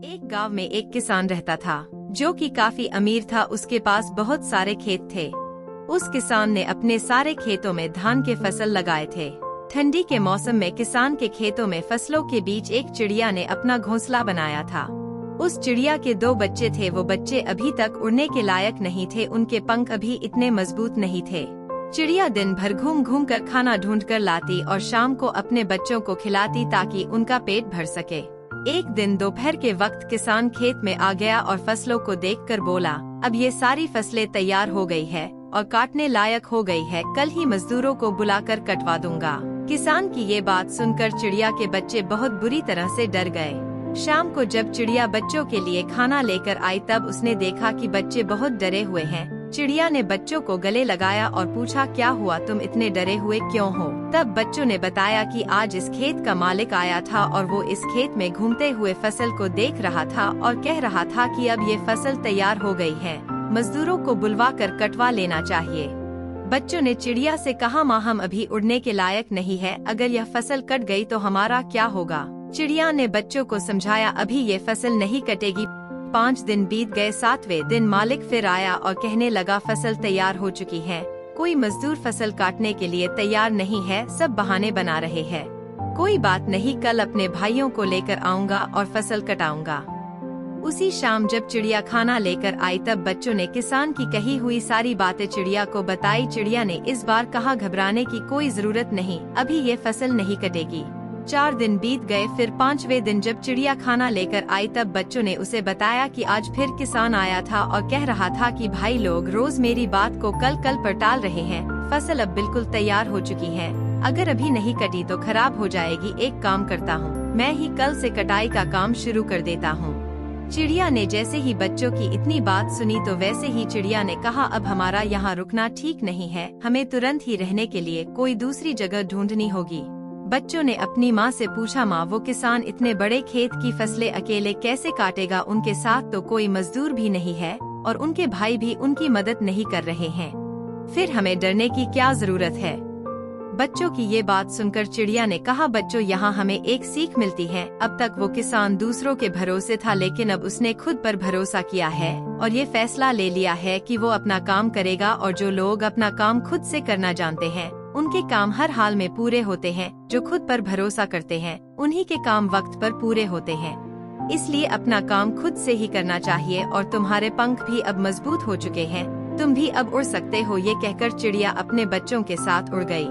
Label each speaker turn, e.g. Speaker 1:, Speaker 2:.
Speaker 1: एक गांव में एक किसान रहता था जो कि काफी अमीर था। उसके पास बहुत सारे खेत थे। उस किसान ने अपने सारे खेतों में धान के फसल लगाए थे। ठंडी के मौसम में किसान के खेतों में फसलों के बीच एक चिड़िया ने अपना घोंसला बनाया था। उस चिड़िया के 2 बच्चे थे। वो बच्चे अभी तक उड़ने के लायक नहीं थे। उनके पंख अभी इतने मजबूत नहीं थे। चिड़िया दिन भर घूम घूम कर खाना ढूंढ कर लाती और शाम को अपने बच्चों को खिलाती ताकि उनका पेट भर सके। एक दिन दोपहर के वक्त किसान खेत में आ गया और फसलों को देखकर बोला, अब ये सारी फसलें तैयार हो गई है और काटने लायक हो गई है। कल ही मजदूरों को बुलाकर कटवा दूंगा। किसान की ये बात सुनकर चिड़िया के बच्चे बहुत बुरी तरह से डर गए। शाम को जब चिड़िया बच्चों के लिए खाना लेकर आई तब उसने देखा कि बच्चे बहुत डरे हुए हैं। चिड़िया ने बच्चों को गले लगाया और पूछा, क्या हुआ, तुम इतने डरे हुए क्यों हो? तब बच्चों ने बताया कि आज इस खेत का मालिक आया था और वो इस खेत में घूमते हुए फसल को देख रहा था और कह रहा था कि अब ये फसल तैयार हो गई है, मजदूरों को बुलवा कर कटवा लेना चाहिए। बच्चों ने चिड़िया से कहा, माँ हम अभी उड़ने के लायक नहीं है, अगर यह फसल कट गई तो हमारा क्या होगा? चिड़िया ने बच्चों को समझाया, अभी ये फसल नहीं कटेगी। 5 दिन बीत गए। 7वें दिन मालिक फिर आया और कहने लगा, फसल तैयार हो चुकी है, कोई मजदूर फसल काटने के लिए तैयार नहीं है, सब बहाने बना रहे हैं। कोई बात नहीं, कल अपने भाइयों को लेकर आऊंगा और फसल कटाऊंगा। उसी शाम जब चिड़िया खाना लेकर आई तब बच्चों ने किसान की कही हुई सारी बातें चिड़िया को बताई। चिड़िया ने इस बार कहा, घबराने की कोई जरूरत नहीं, अभी ये फसल नहीं कटेगी। 4 दिन बीत गए। फिर 5वें दिन जब चिड़िया खाना लेकर आई तब बच्चों ने उसे बताया कि आज फिर किसान आया था और कह रहा था कि भाई लोग रोज मेरी बात को कल पर टाल रहे हैं, फसल अब बिल्कुल तैयार हो चुकी है, अगर अभी नहीं कटी तो खराब हो जाएगी। एक काम करता हूँ, मैं ही कल से कटाई का काम शुरू कर देता हूँ। चिड़िया ने जैसे ही बच्चों की इतनी बात सुनी तो वैसे ही चिड़िया ने कहा, अब हमारा यहाँ रुकना ठीक नहीं है, हमें तुरंत ही रहने के लिए कोई दूसरी जगह ढूंढनी होगी। बच्चों ने अपनी माँ से पूछा, माँ वो किसान इतने बड़े खेत की फसलें अकेले कैसे काटेगा? उनके साथ तो कोई मजदूर भी नहीं है और उनके भाई भी उनकी मदद नहीं कर रहे हैं, फिर हमें डरने की क्या जरूरत है? बच्चों की ये बात सुनकर चिड़िया ने कहा, बच्चों यहाँ हमें एक सीख मिलती है। अब तक वो किसान दूसरों के भरोसे था, लेकिन अब उसने खुद पर भरोसा किया है और ये फैसला ले लिया है कि वो अपना काम करेगा। और जो लोग अपना काम खुद से करना जानते हैं उनके काम हर हाल में पूरे होते हैं। जो खुद पर भरोसा करते हैं उन्हीं के काम वक्त पर पूरे होते हैं। इसलिए अपना काम खुद से ही करना चाहिए। और तुम्हारे पंख भी अब मजबूत हो चुके हैं, तुम भी अब उड़ सकते हो। ये कहकर चिड़िया अपने बच्चों के साथ उड़ गई।